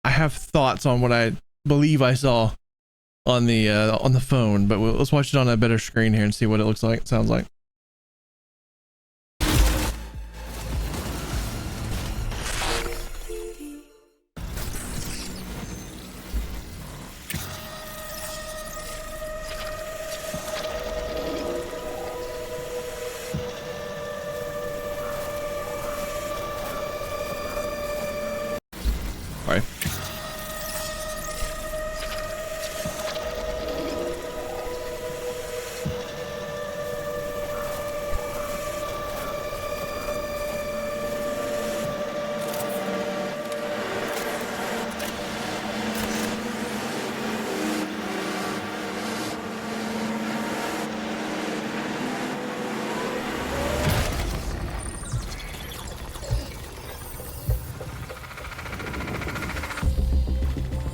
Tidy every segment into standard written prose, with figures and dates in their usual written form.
I have thoughts on what I believe I saw on the phone, but let's watch it on a better screen here and see what it looks like, sounds like. All right.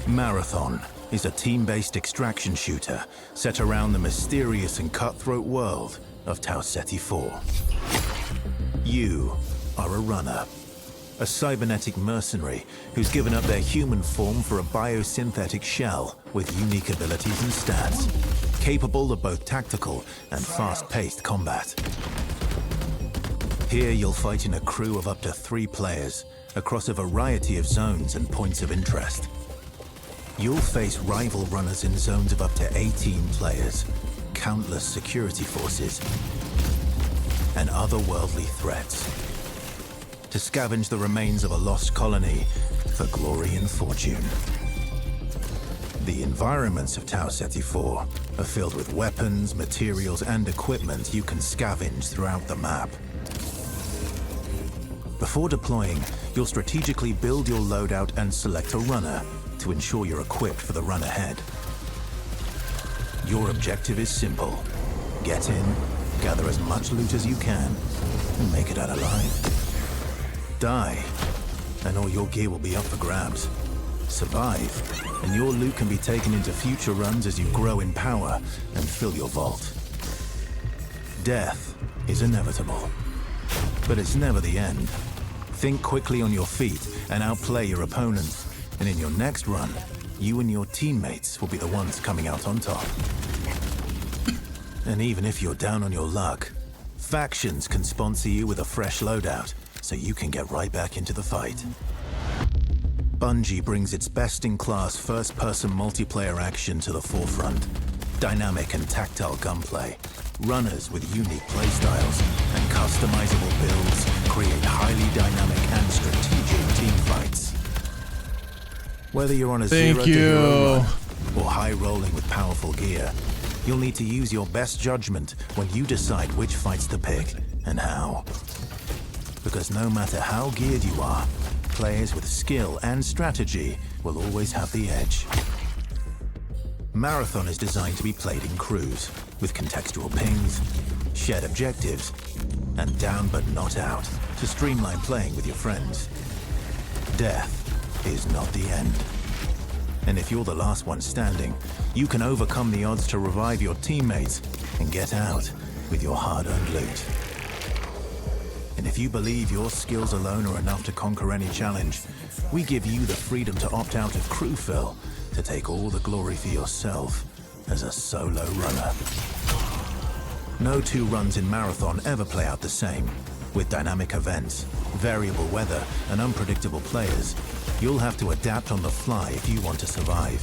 Marathon is a team-based extraction shooter set around the mysterious and cutthroat world of Tau Ceti 4. You are a runner, a cybernetic mercenary who's given up their human form for a biosynthetic shell with unique abilities and stats, capable of both tactical and fast-paced combat. Here you'll fight in a crew of up to 3 players across a variety of zones and points of interest. You'll face rival runners in zones of up to 18 players, countless security forces, and otherworldly threats. To scavenge the remains of a lost colony for glory and fortune. The environments of Tau Ceti 4 are filled with weapons, materials, and equipment you can scavenge throughout the map. Before deploying, you'll strategically build your loadout and select a runner to ensure you're equipped for the run ahead. Your objective is simple. Get in, gather as much loot as you can, and make it out alive. Die, and all your gear will be up for grabs. Survive, and your loot can be taken into future runs as you grow in power and fill your vault. Death is inevitable, but it's never the end. Think quickly on your feet and outplay your opponent. And in your next run, you and your teammates will be the ones coming out on top. And even if you're down on your luck, factions can sponsor you with a fresh loadout, so you can get right back into the fight. Bungie brings its best-in-class first-person multiplayer action to the forefront. Dynamic and tactile gunplay, runners with unique playstyles, and customizable builds create highly dynamic and strategic team fights. Whether you're on a zero-to-hero run or high-rolling with powerful gear, you'll need to use your best judgment when you decide which fights to pick and how. Because no matter how geared you are, players with skill and strategy will always have the edge. Marathon is designed to be played in crews, with contextual pings, shared objectives, and down but not out to streamline playing with your friends. Death is not the end. And if you're the last one standing, you can overcome the odds to revive your teammates and get out with your hard-earned loot. And if you believe your skills alone are enough to conquer any challenge, we give you the freedom to opt out of crew fill to take all the glory for yourself as a solo runner. No 2 runs in Marathon ever play out the same. With dynamic events, variable weather, and unpredictable players, you'll have to adapt on the fly if you want to survive.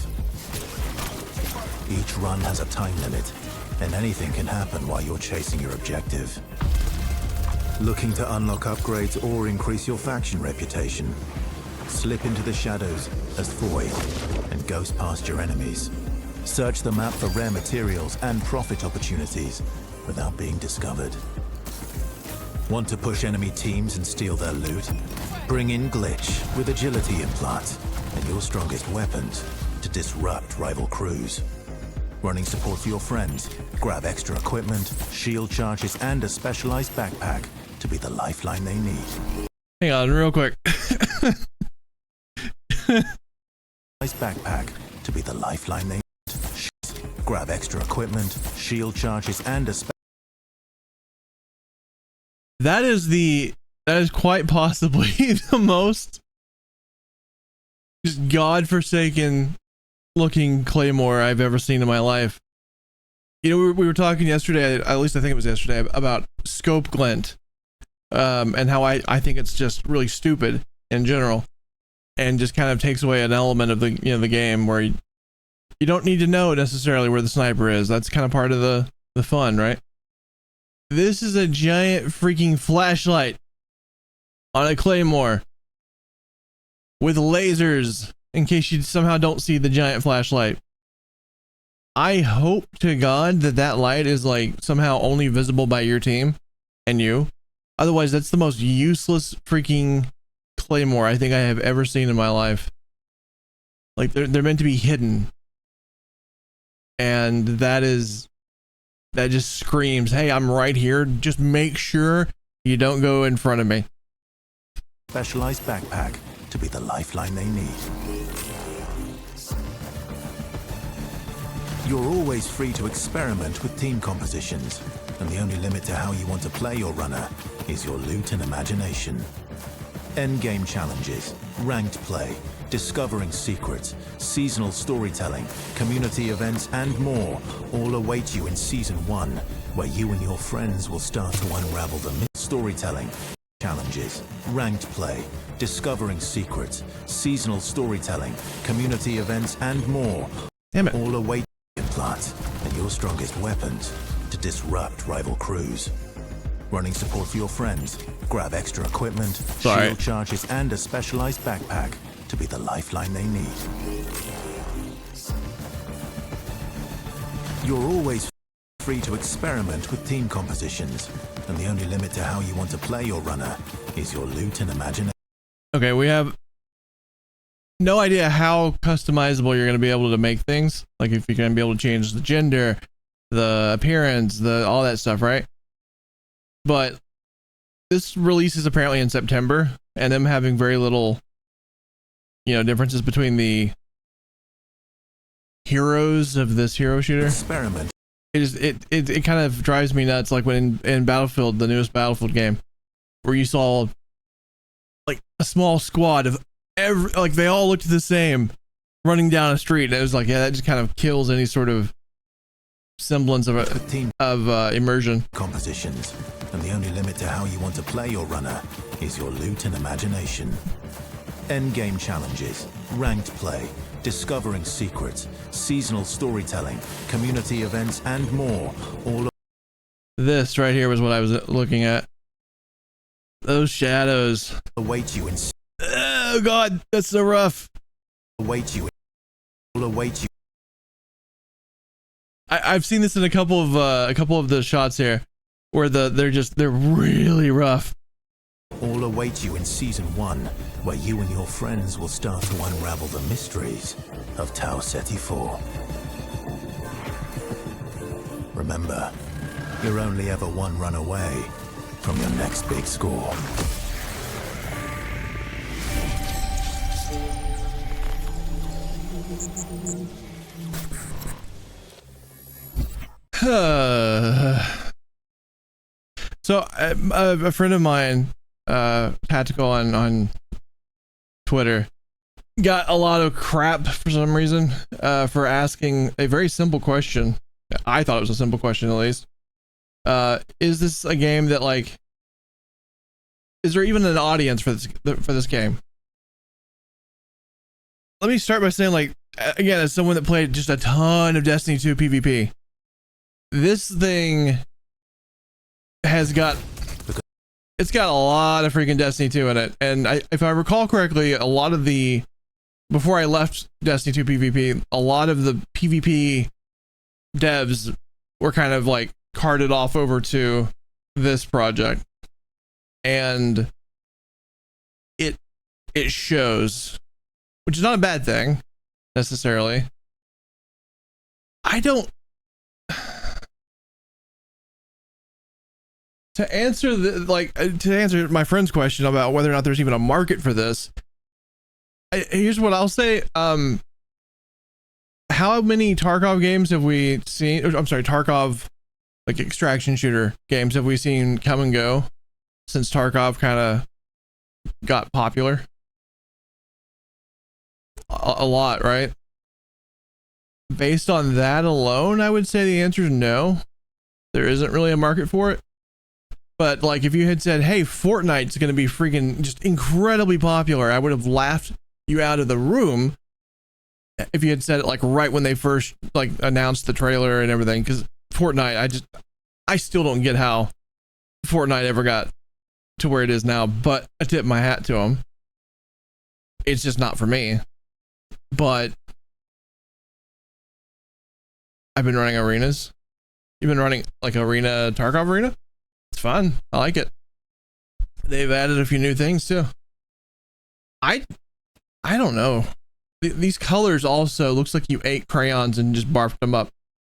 Each run has a time limit, and anything can happen while you're chasing your objective. Looking to unlock upgrades or increase your faction reputation? Slip into the shadows as Void and ghost past your enemies. Search the map for rare materials and profit opportunities without being discovered. Want to push enemy teams and steal their loot? Bring in Glitch with agility implants and your strongest weapons to disrupt rival crews. Running support for your friends, grab extra equipment, shield charges, and a specialized backpack to be the lifeline they need. Hang on, real quick. Backpack to be the lifeline they need. Grab extra equipment, shield charges, and a that is quite possibly the most just godforsaken looking claymore I've ever seen in my life. You know, we were talking yesterday, at least I think it was yesterday, about scope glint, and how I think it's just really stupid in general, and just kind of takes away an element of the the game where you don't need to know necessarily where the sniper is. That's kind of part of the fun, right? This is a giant freaking flashlight on a claymore with lasers in case you somehow don't see the giant flashlight. I hope to God that light is like somehow only visible by your team and you. Otherwise, that's the most useless freaking claymore I think I have ever seen in my life. Like they're meant to be hidden. And that just screams, hey, I'm right here. Just make sure you don't go in front of me. Specialized backpack to be the lifeline they need. You're always free to experiment with team compositions, and the only limit to how you want to play your runner is your loot and imagination. Endgame challenges, ranked play, discovering secrets, seasonal storytelling, community events, and more all await you in Season 1, where you and your friends will start to unravel the storytelling, challenges, ranked play, discovering secrets, seasonal storytelling, community events, and more. Damn it. All await implants and your strongest weapons to disrupt rival crews. Running support for your friends, grab extra equipment, shield charges, and a specialized backpack to be the lifeline they need. You're always free to experiment with team compositions, and the only limit to how you want to play your runner is your loot and imagination. Okay, we have no idea how customizable you're going to be able to make things. Like if you're going to be able to change the gender, the appearance, all that stuff, right? But this release is apparently in September, and them having very little, differences between the heroes of this hero shooter. Experiment. It kind of drives me nuts. Like when in Battlefield, the newest Battlefield game, where you saw like a small squad of they all looked the same running down a street. And it was like, yeah, that just kind of kills any sort of semblance of immersion. Compositions, and the only limit to how you want to play your runner is your loot and imagination. Endgame challenges, ranked play, discovering secrets, seasonal storytelling, community events, and more. All this right here was what I was looking at. Those shadows await you in. Oh God, that's so rough. Await you. All await you. I've seen this in a couple of the shots here, where they're really rough. All await you in Season 1, where you and your friends will start to unravel the mysteries of Tau Ceti 4. Remember, you're only ever one run away from your next big score. So a friend of mine, Tactical on Twitter, got a lot of crap for some reason for asking a very simple question. I thought it was a simple question, at least. Is this a game that, like, is there even an audience for this game? Let me start by saying, like, again, as someone that played just a ton of Destiny 2 PvP, this thing has got a lot of freaking Destiny 2 in it. And if I recall correctly, before I left Destiny 2 PvP, a lot of the PvP devs were kind of like carted off over to this project, and it shows, which is not a bad thing necessarily. To answer my friend's question about whether or not there's even a market for this, here's what I'll say. How many Tarkov games have we seen? I'm sorry, Tarkov, like extraction shooter games, have we seen come and go since Tarkov kind of got popular? a lot, right? Based on that alone, I would say the answer is no. There isn't really a market for it. But like if you had said, hey, Fortnite's going to be freaking just incredibly popular, I would have laughed you out of the room if you had said it like right when they first like announced the trailer and everything. Because Fortnite, I still don't get how Fortnite ever got to where it is now, but I tip my hat to them. It's just not for me. But I've been running arenas. You've been running like Arena, Tarkov Arena? It's fun. I like it. They've added a few new things too. I don't know. These colors also looks like you ate crayons and just barfed them up,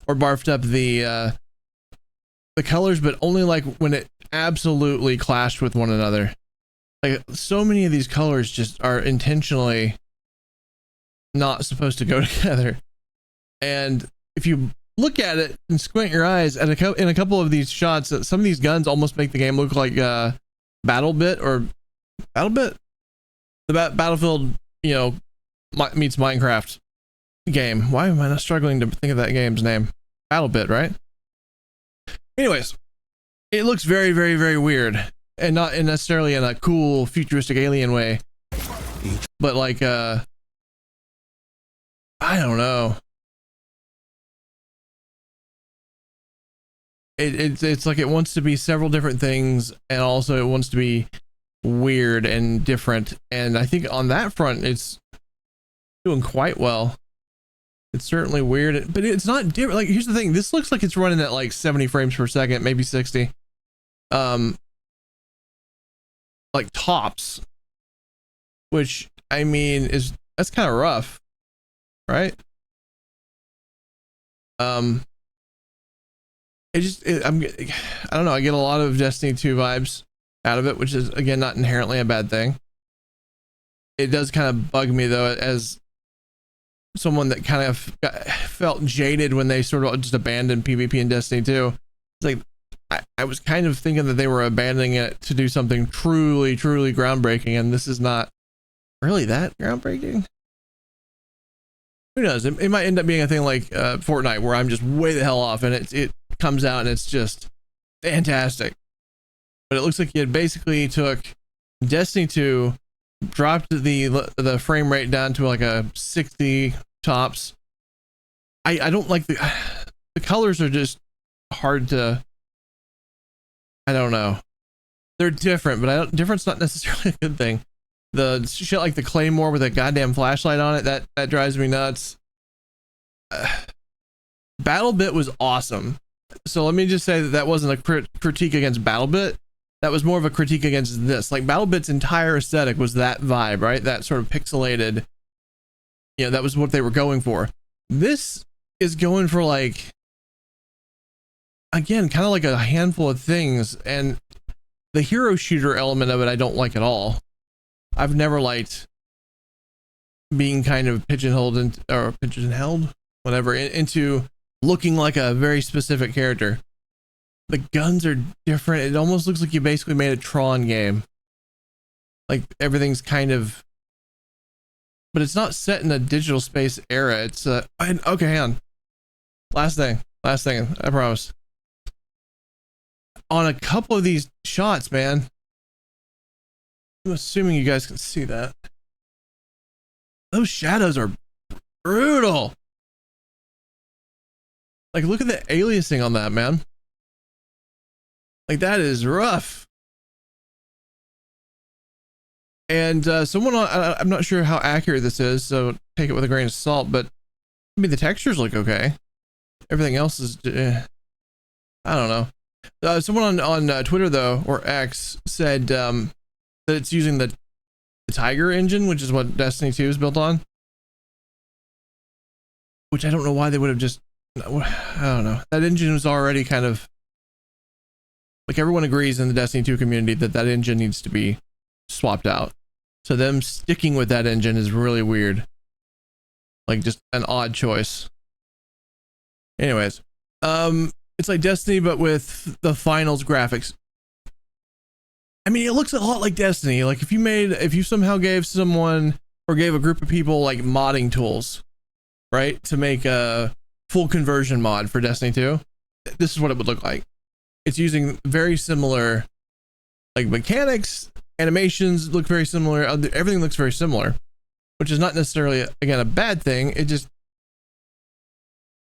or barfed up the colors, but only like when it absolutely clashed with one another. Like so many of these colors just are intentionally not supposed to go together. And if you look at it and squint your eyes at in a couple of these shots, some of these guns almost make the game look like BattleBit or BattleBit, the Battlefield, you know, meets Minecraft game. Why am I not struggling to think of that game's name? BattleBit, right? Anyways, it looks very, very, very weird, and not necessarily in a cool futuristic alien way, but like I don't know. It's like it wants to be several different things, and also it wants to be weird and different. And I think on that front, it's doing quite well. It's certainly weird, but it's not different. Like here's the thing: this looks like it's running at like 70 frames per second, maybe 60. Like tops, which I mean that's kind of rough, right? I don't know. I get a lot of Destiny 2 vibes out of it, which is again not inherently a bad thing. It does kind of bug me though, as someone that kind of felt jaded when they sort of just abandoned PvP in Destiny 2. It's like I was kind of thinking that they were abandoning it to do something truly, truly groundbreaking, and this is not really that groundbreaking. Who knows? It might end up being a thing like Fortnite, where I'm just way the hell off, and it comes out and it's just fantastic. But it looks like it basically took Destiny 2, dropped the frame rate down to like a 60 tops. I don't like the colors are just hard to, I don't know. They're different, but different's not necessarily a good thing. The shit like the Claymore with a goddamn flashlight on it, that drives me nuts. BattleBit was awesome. So let me just say that wasn't a critique against BattleBit. That was more of a critique against this. Like BattleBit's entire aesthetic was that vibe, right? That sort of pixelated, you know, that was what they were going for. This is going for like, again, kind of like a handful of things, and the hero shooter element of it I don't like at all. I've never liked being kind of pigeonholed into looking like a very specific character. The guns are different. It almost looks like you basically made a Tron game. Like everything's kind of, but it's not set in a digital space era. It's okay, hang on. Last thing, I promise. On a couple of these shots, man, I'm assuming you guys can see that. Those shadows are brutal. Like, look at the aliasing on that, man. Like, that is rough. And someone I'm not sure how accurate this is, so take it with a grain of salt, but I mean, the textures look okay. Everything else is, I don't know. Someone on Twitter, though, or X, said that it's using the Tiger engine, which is what Destiny 2 is built on. Which I don't know why they would have just, I don't know. That engine was already kind of, like, everyone agrees in the Destiny 2 community that engine needs to be swapped out. So them sticking with that engine is really weird. Like, just an odd choice. Anyways, it's like Destiny, but with the finals graphics. I mean, it looks a lot like Destiny. Like, if you somehow gave someone or gave a group of people like modding tools, right, to make a full conversion mod for Destiny 2, this is what it would look like. It's using very similar like mechanics, animations look very similar, everything looks very similar, which is not necessarily again a bad thing. It just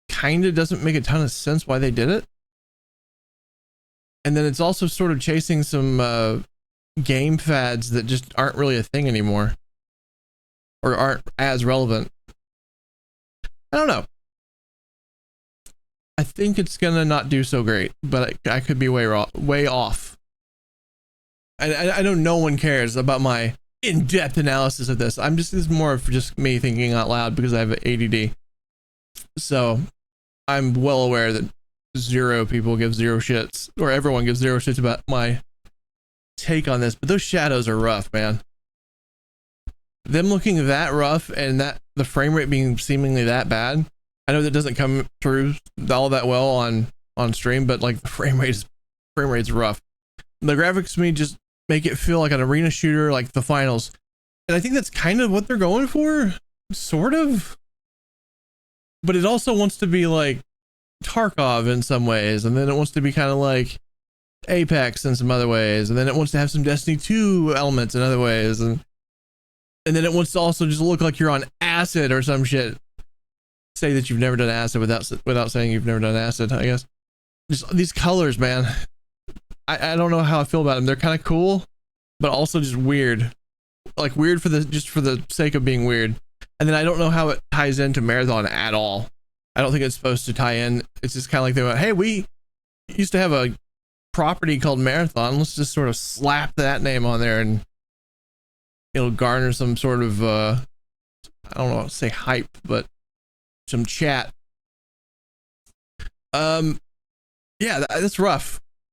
kind of doesn't make a ton of sense why they did it. And then it's also sort of chasing some game fads that just aren't really a thing anymore, or aren't as relevant. I don't know. I think it's gonna not do so great, but I could be way off. I know no one cares about my in-depth analysis of this. This is more of just me thinking out loud because I have ADD. So I'm well aware that zero people give zero shits, or everyone gives zero shits about my take on this. But those shadows are rough, man. Them looking that rough and that the frame rate being seemingly that bad. I know that doesn't come through all that well on stream, but like the frame rate's rough. The graphics to me just make it feel like an arena shooter, like the finals. And I think that's kind of what they're going for, sort of. But it also wants to be like Tarkov in some ways, and then it wants to be kind of like Apex in some other ways, and then it wants to have some Destiny 2 elements in other ways, and then it wants to also just look like you're on acid or some shit. Say that you've never done acid without saying you've never done acid, I guess. Just these colors, man. I don't know how I feel about them. They're kind of cool, but also just weird. Like weird for the sake of being weird. And then I don't know how it ties into Marathon at all. I don't think it's supposed to tie in. It's just kind of like they went, hey, we used to have a property called Marathon. Let's just sort of slap that name on there and it'll garner some sort of, I don't know, say hype, but some chat. Yeah, that's rough.